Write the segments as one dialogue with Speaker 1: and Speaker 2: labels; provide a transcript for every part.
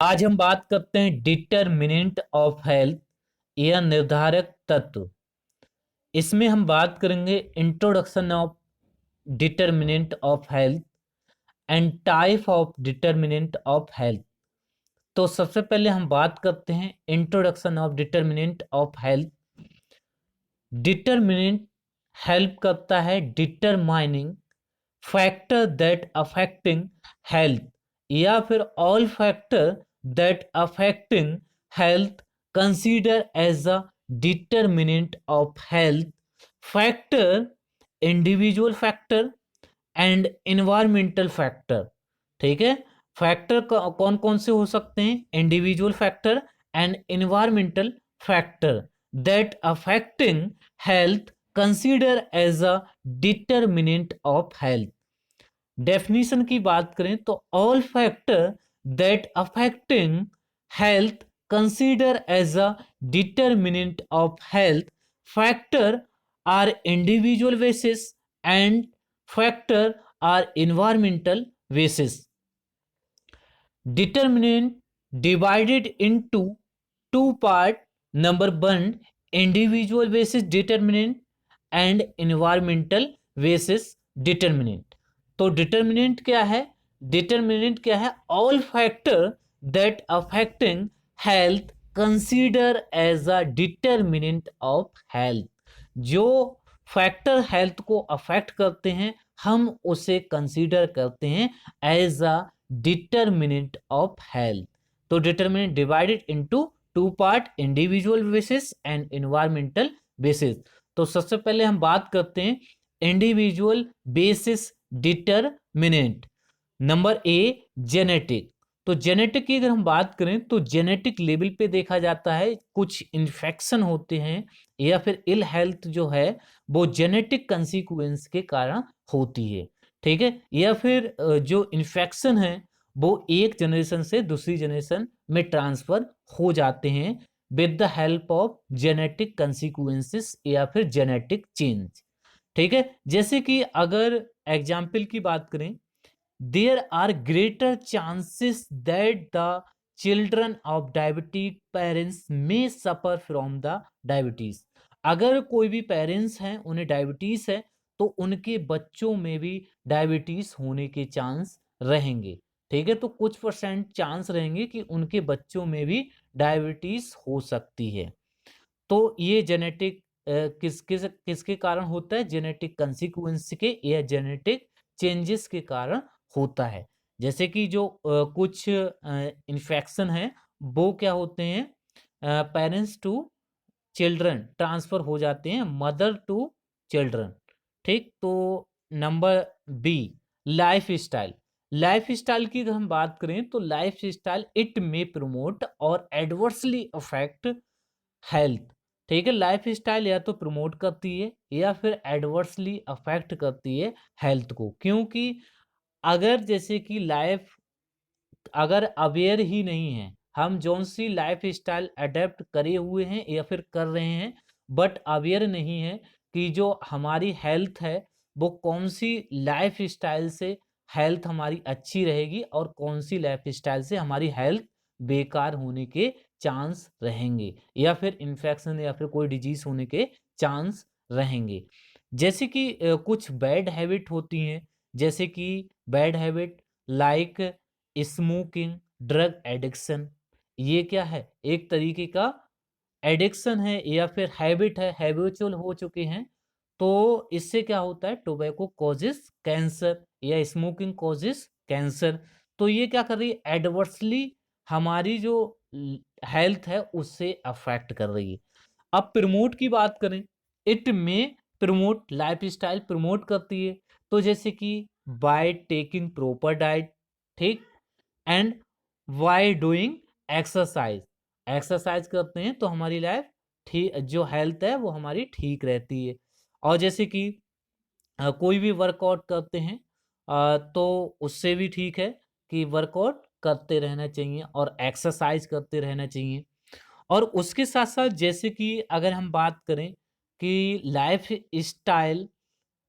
Speaker 1: आज हम बात करते हैं डिटरमिनेंट ऑफ हेल्थ या निर्धारक तत्व। इसमें हम बात करेंगे introduction of determinant of health and type of determinant of health. तो सबसे पहले हम बात करते हैं introduction of determinant of health. Determinant help करता है determining factor that affecting health या फिर all factor that affecting health consider as a determinant of health factor, individual factor and environmental factor. ठीक है, फैक्टर कौन कौन से हो सकते हैं? Individual factor and environmental factor that affecting health consider as a determinant of health. Definition की बात करें तो all factor that affecting health consider as a determinant of health factor are individual basis and factor are environmental basis. Determinant divided into two part. Number one, individual basis determinant and environmental basis determinant. तो determinant क्या है? Determinant क्या है? All factor that affecting health consider as a determinant of health. जो factor health को affect करते हैं हम उसे कंसीडर करते हैं as a determinant of health. तो determinant divided into two part, individual basis and environmental basis. तो सबसे पहले हम बात करते हैं individual basis determinant. Number A, genetic. तो जेनेटिक की अगर हम बात करें तो जेनेटिक लेवल पे देखा जाता है कुछ इन्फेक्शन होते हैं या फिर इल हेल्थ जो है वो जेनेटिक कंसिक्वेंस के कारण होती है। ठीक है, या फिर जो इन्फेक्शन है वो एक जनरेशन से दूसरी जनरेशन में ट्रांसफर हो जाते हैं with the help of genetic consequences या फिर जेनेटिक चेंज। ठीक है, जैसे कि अगर एग्जाम्पल की बात करें, there are greater chances that the children of diabetic parents may suffer from the diabetes। अगर कोई भी पेरेंट्स हैं उन्हें डायबिटीज है तो उनके बच्चों में भी डायबिटीज होने के चांस रहेंगे। ठीक है, तो कुछ परसेंट चांस रहेंगे कि उनके बच्चों में भी डायबिटीज हो सकती है। तो ये जेनेटिक किसके कारण होता है? जेनेटिक कंसिक्वेंस के या जेनेटिक चेंजेस के कारण होता है। जैसे कि जो कुछ इन्फेक्शन है वो क्या होते हैं, पेरेंट्स टू चिल्ड्रन ट्रांसफर हो जाते हैं, मदर टू चिल्ड्रन। ठीक, तो number B, lifestyle. Lifestyle की अगर हम बात करें तो lifestyle it may promote और एडवर्सली अफेक्ट हेल्थ। ठीक है, लाइफ स्टाइल या तो प्रमोट करती है या फिर एडवर्सली अफेक्ट करती है हेल्थ को। क्योंकि अगर जैसे कि लाइफ अगर अवेयर ही नहीं है, हम जौन सी लाइफ स्टाइल अडेप्ट करे हुए हैं या फिर कर रहे हैं बट अवेयर नहीं है कि जो हमारी हेल्थ है वो कौन सी लाइफ स्टाइल से हेल्थ हमारी अच्छी रहेगी और कौन सी लाइफ स्टाइल से हमारी हेल्थ बेकार होने के चांस रहेंगे या फिर इन्फेक्शन या फिर कोई डिजीज होने के चांस रहेंगे। जैसे कि कुछ बैड हैबिट होती हैं, जैसे कि bad habit like smoking, drug addiction. ये क्या है? एक तरीके का एडिक्शन है या फिर हैबिट है, हैबिचुअल हो चुके हैं। तो इससे क्या होता है? टोबैको कॉजेस कैंसर या स्मोकिंग कॉजेस कैंसर। तो ये क्या कर रही है? एडवर्सली हमारी जो हेल्थ है उससे अफेक्ट कर रही है। अब प्रमोट की बात करें, इट में प्रमोट लाइफ स्टाइल प्रमोट करती है। तो जैसे कि बाय टेकिंग प्रॉपर डाइट, ठीक, and by doing exercise. Exercise करते हैं तो हमारी लाइफ ठीक, जो हेल्थ है वो हमारी ठीक रहती है। और जैसे कि कोई भी वर्कआउट करते हैं तो उससे भी ठीक है कि वर्कआउट करते रहना चाहिए और एक्सरसाइज करते रहना चाहिए। और उसके साथ साथ जैसे कि अगर हम बात करें कि लाइफ स्टाइल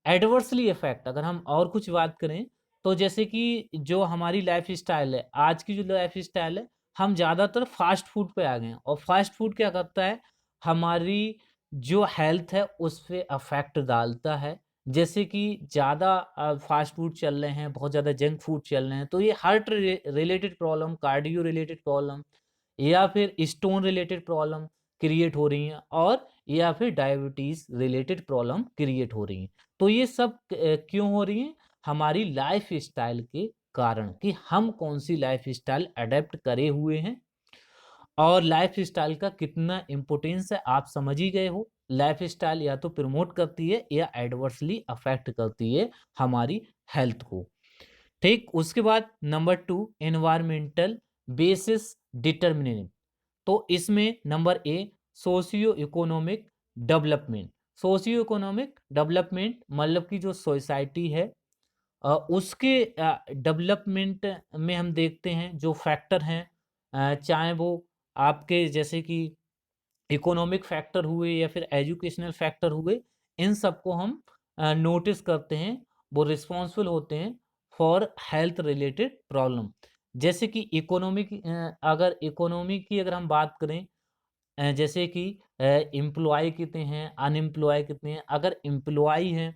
Speaker 1: एडवर्सली इफेक्ट, अगर हम और कुछ बात करें तो जैसे कि जो हमारी लाइफ स्टाइल है, आज की जो लाइफ स्टाइल है हम ज़्यादातर फास्ट फूड पे आ गए हैं, और फास्ट फूड क्या करता है, हमारी जो हेल्थ है उस पे अफेक्ट डालता है। जैसे कि ज़्यादा फास्ट फूड चल रहे हैं, बहुत ज़्यादा जंक फूड चल रहे हैं, तो ये heart related problem, cardio related problem, या फिर स्टोन रिलेटेड प्रॉब्लम क्रिएट हो रही हैं, और या फिर डायबिटीज़ रिलेटेड प्रॉब्लम क्रिएट हो रही हैं। तो ये सब क्यों हो रही हैं? हमारी लाइफ स्टाइल के कारण, कि हम कौन सी लाइफ स्टाइल अडेप्ट करे हुए हैं, और लाइफ स्टाइल का कितना इम्पोर्टेंस है आप समझ ही गए हो। लाइफ स्टाइल या तो प्रमोट करती है या एडवर्सली अफेक्ट करती है हमारी हेल्थ को। ठीक, उसके बाद नंबर 2, एनवायरमेंटल बेसिस डिटर्मिनेंट। तो इसमें number A, socio economic development. Socio economic development मतलब कि जो सोसाइटी है उसके डेवलपमेंट में हम देखते हैं जो फैक्टर हैं, चाहे वो आपके जैसे कि इकोनॉमिक फैक्टर हुए या फिर एजुकेशनल फैक्टर हुए, इन सबको हम नोटिस करते हैं, वो रिस्पॉन्सिबल होते हैं फॉर हेल्थ रिलेटेड प्रॉब्लम। जैसे कि इकोनॉमिक, अगर इकोनॉमी की अगर हम बात करें, जैसे कि एम्प्लॉय कितने हैं, अनएम्प्लॉय कितने हैं। अगर एम्प्लॉय हैं,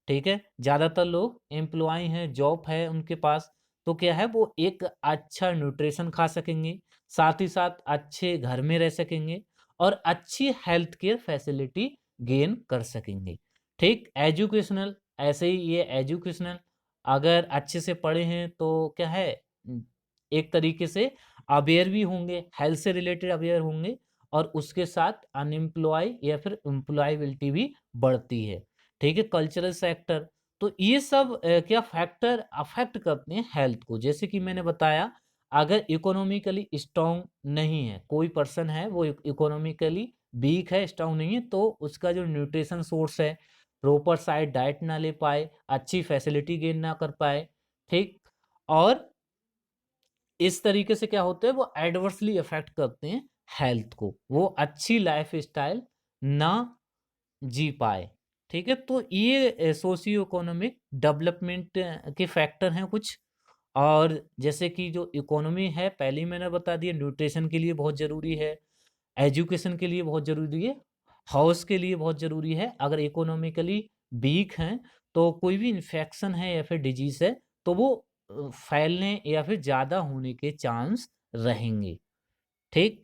Speaker 1: ठीक है, ज़्यादातर लोग एम्प्लॉय हैं, जॉब है उनके पास, तो क्या है, वो एक अच्छा न्यूट्रिशन खा सकेंगे, साथ ही साथ अच्छे घर में रह सकेंगे, और अच्छी हेल्थ केयर फैसिलिटी गेन कर सकेंगे। ठीक, एजुकेशनल, ऐसे ही ये एजुकेशनल, अगर अच्छे से पढ़े हैं तो क्या है, एक तरीके से अवेयर भी होंगे, हेल्थ से रिलेटेड अवेयर होंगे, और उसके साथ अनएम्प्लॉय या फिर एम्प्लॉयबिलिटी भी बढ़ती है। ठीक है, कल्चरल सेक्टर, तो ये सब क्या फैक्टर अफेक्ट करते हैं हेल्थ को। जैसे कि मैंने बताया, अगर इकोनॉमिकली स्ट्रांग नहीं है, कोई पर्सन है वो इकोनॉमिकली वीक है, स्ट्रांग नहीं है, तो उसका जो न्यूट्रिशन सोर्स है, प्रॉपर साइड डाइट ना ले पाए, अच्छी फैसिलिटी गेन ना कर पाए, ठीक, और इस तरीके से क्या होता है, वो एडवर्सली अफेक्ट करते हैं हेल्थ को, वो अच्छी लाइफ स्टाइल ना जी पाए। ठीक है, तो ये सोशियो इकोनॉमिक डेवलपमेंट के फैक्टर हैं कुछ। और जैसे कि जो इकोनॉमी है, पहले ही मैंने बता दिया, न्यूट्रिशन के लिए बहुत ज़रूरी है, एजुकेशन के लिए बहुत ज़रूरी है, हाउस के लिए बहुत ज़रूरी है। अगर इकोनॉमिकली वीक हैं, तो कोई भी इन्फेक्शन है या फिर डिजीज़ है, तो वो फैलने या फिर ज़्यादा होने के चांस रहेंगे। ठीक,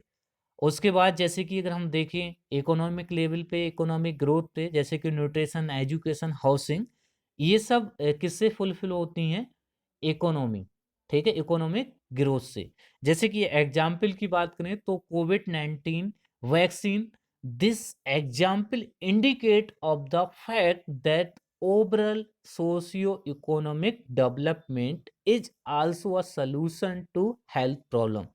Speaker 1: उसके बाद जैसे कि अगर हम देखें इकोनॉमिक लेवल पे, इकोनॉमिक ग्रोथ पे, जैसे कि न्यूट्रिशन, एजुकेशन, हाउसिंग, ये सब किससे फुलफिल होती हैं, इकोनॉमी। ठीक है, इकोनॉमिक ग्रोथ से। जैसे कि एग्जाम्पल की बात करें तो कोविड-19 vaccine, this example indicate of the fact that overall socio economic development is also a solution to health problem.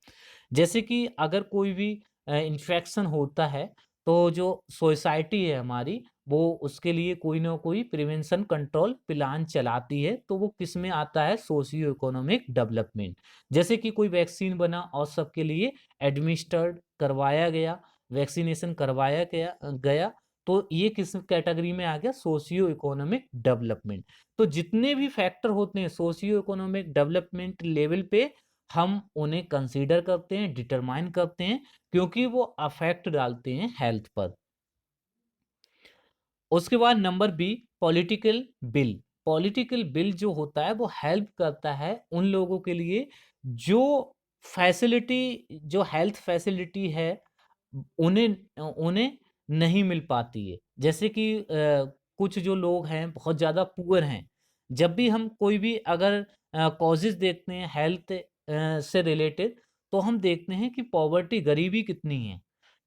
Speaker 1: जैसे कि अगर कोई भी इन्फेक्शन होता है, तो जो सोसाइटी है हमारी, वो उसके लिए कोई ना कोई प्रिवेंशन कंट्रोल प्लान चलाती है, तो वो किस में आता है, सोशियो इकोनॉमिक डेवलपमेंट। जैसे कि कोई वैक्सीन बना और सबके लिए एडमिनिस्टर्ड करवाया गया, वैक्सीनेशन करवाया गया, तो ये किस कैटेगरी में आ गया, सोशियो इकोनॉमिक डेवलपमेंट। तो जितने भी फैक्टर होते हैं सोशियो इकोनॉमिक डेवलपमेंट लेवल पे, हम उन्हें कंसीडर करते हैं, डिटरमाइन करते हैं, क्योंकि वो अफेक्ट डालते हैं हेल्थ पर। उसके बाद number B, political bill. Political bill जो होता है वो हेल्प करता है उन लोगों के लिए जो फैसिलिटी, जो हेल्थ फैसिलिटी है, उन्हें उन्हें नहीं मिल पाती है। जैसे कि कुछ जो लोग हैं बहुत ज़्यादा पुअर हैं, जब भी हम कोई भी अगर कॉजेज़ देखते हैं हेल्थ से रिलेटेड, तो हम देखते हैं कि पॉवर्टी, गरीबी कितनी है।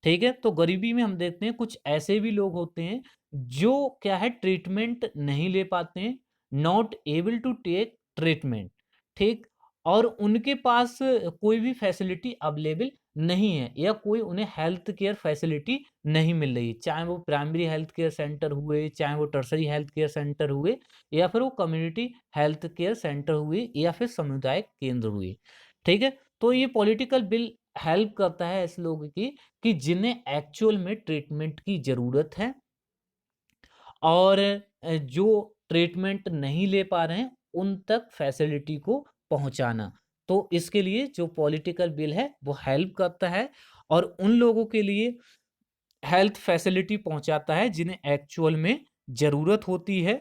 Speaker 1: ठीक है, तो गरीबी में हम देखते हैं कुछ ऐसे भी लोग होते हैं जो क्या है, ट्रीटमेंट नहीं ले पाते हैं, not able to take treatment. ठीक, और उनके पास कोई भी फैसिलिटी अवेलेबल नहीं है, या कोई उन्हें हेल्थ केयर फैसिलिटी नहीं मिल रही, चाहे वो प्राइमरी हेल्थ केयर सेंटर हुए, चाहे वो टर्सरी हेल्थ केयर सेंटर हुए, या फिर वो कम्युनिटी हेल्थ केयर सेंटर हुए, या फिर सामुदायिक केंद्र हुए। ठीक है, तो ये पॉलिटिकल बिल हेल्प करता है ऐसे लोगों की, कि जिन्हें एक्चुअल में ट्रीटमेंट की ज़रूरत है, और जो ट्रीटमेंट नहीं ले पा रहे हैं, उन तक फैसिलिटी को पहुंचाना। तो इसके लिए जो पॉलिटिकल बिल है वो हेल्प करता है और उन लोगों के लिए हेल्थ फैसिलिटी पहुंचाता है जिन्हें एक्चुअल में ज़रूरत होती है,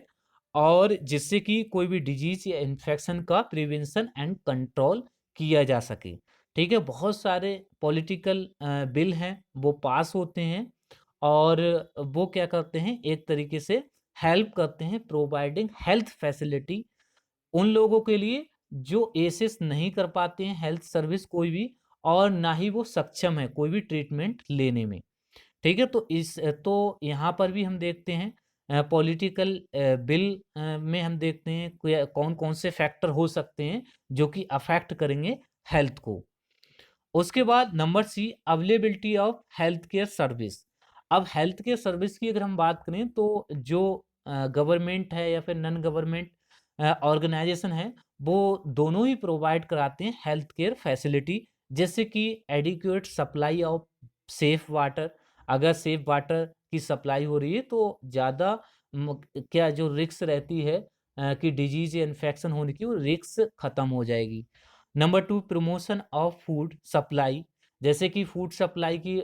Speaker 1: और जिससे कि कोई भी डिजीज़ या इन्फेक्शन का प्रिवेंशन एंड कंट्रोल किया जा सके। ठीक है? बहुत सारे पॉलिटिकल बिल हैं, वो पास होते हैं और वो क्या करते हैं, एक तरीके से हेल्प करते हैं प्रोवाइडिंग हेल्थ फैसिलिटी उन लोगों के लिए जो एक्सेस नहीं कर पाते हैं हेल्थ सर्विस कोई भी, और ना ही वो सक्षम है कोई भी ट्रीटमेंट लेने में। ठीक है? तो यहाँ पर भी हम देखते हैं पॉलिटिकल बिल में हम देखते हैं कौन-कौन से फैक्टर हो सकते हैं जो कि अफ़ेक्ट करेंगे हेल्थ को। उसके बाद number C, availability of health care service. अब हेल्थ केयर सर्विस की अगर हम बात करें तो जो गवर्नमेंट है या फिर नॉन गवर्नमेंट ऑर्गेनाइजेशन है, वो दोनों ही प्रोवाइड कराते हैं हेल्थ केयर फैसिलिटी, जैसे कि adequate supply of safe water. अगर सेफ वाटर की सप्लाई हो रही है तो ज़्यादा क्या जो रिस्क रहती है कि डिजीज या इन्फेक्शन होने की, वो रिस्क खत्म हो जाएगी। Number two, promotion of food supply, जैसे कि फूड सप्लाई की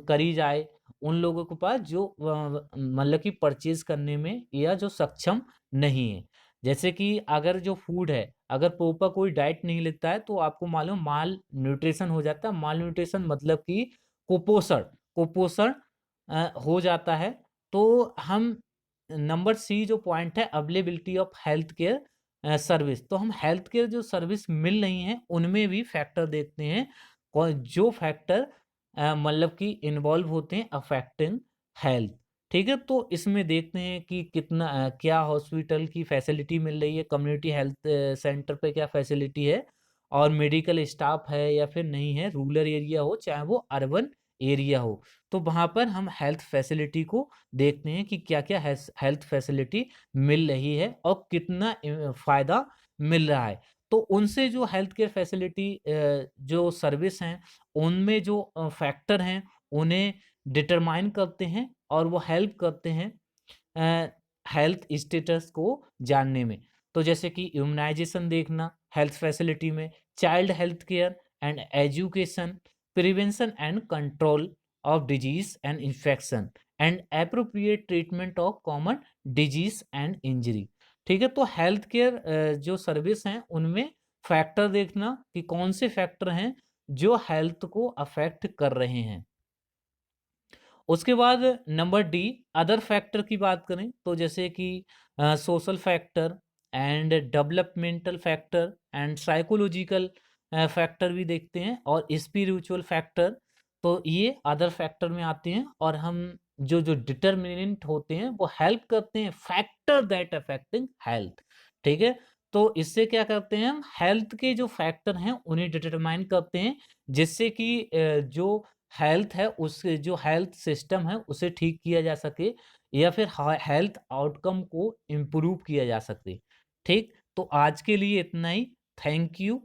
Speaker 1: करी जाए उन लोगों के पास जो मतलब कि परचेज करने में या जो सक्षम नहीं है। जैसे कि अगर जो फूड है, अगर प्रॉपर कोई डाइट नहीं लेता है तो आपको मालूम माल न्यूट्रिशन हो जाता है। माल न्यूट्रिशन मतलब कि कुपोषण, कुपोषण हो जाता है। तो हम नंबर सी जो पॉइंट है, availability of health care service, तो हम हेल्थ केयर जो सर्विस मिल रही हैं उनमें भी फैक्टर देखते हैं जो फैक्टर मतलब कि इन्वॉल्व होते हैं अफेक्टिंग हेल्थ। ठीक है? तो इसमें देखते हैं कि कितना क्या हॉस्पिटल की फैसिलिटी मिल रही है, कम्युनिटी हेल्थ सेंटर पे क्या फैसिलिटी है, और मेडिकल स्टाफ है या फिर नहीं है, रूरल एरिया हो चाहे वो अर्बन एरिया हो। तो वहाँ पर हम हेल्थ फैसिलिटी को देखते हैं कि क्या-क्या हेल्थ फैसिलिटी मिल रही है और कितना फ़ायदा मिल रहा है। तो उनसे जो हेल्थ केयर फैसिलिटी जो सर्विस हैं, उनमें जो फैक्टर हैं, उन्हें डिटरमाइन करते हैं और वो हेल्प करते हैं हेल्थ स्टेटस को जानने में। तो जैसे कि इम्यूनाइज़ेशन देखना हेल्थ फैसिलिटी में, child health care and education, prevention and control of disease and infection, and appropriate treatment of common disease and injury. ठीक है? तो हेल्थ केयर जो सर्विस हैं, उनमें फैक्टर देखना कि कौन से फैक्टर हैं जो हेल्थ को अफ़ेक्ट कर रहे हैं। उसके बाद नंबर डी, अदर फैक्टर की बात करें तो जैसे कि social factor and developmental factor and psychological factor भी देखते हैं, और स्पिरिचुअल फैक्टर। तो ये अदर फैक्टर में आते हैं, और हम जो जो डिटर्मिनेंट होते हैं वो हेल्प करते हैं फैक्टर दैट अफेक्टिंग हेल्थ। ठीक है? तो इससे क्या करते हैं, हम हेल्थ के जो फैक्टर हैं उन्हें डिटरमाइन करते हैं, जिससे कि जो हेल्थ है उस जो हेल्थ सिस्टम है उसे ठीक किया जा सके, या फिर हेल्थ आउटकम को इम्प्रूव किया जा सके। ठीक? तो आज के लिए इतना ही। Thank you.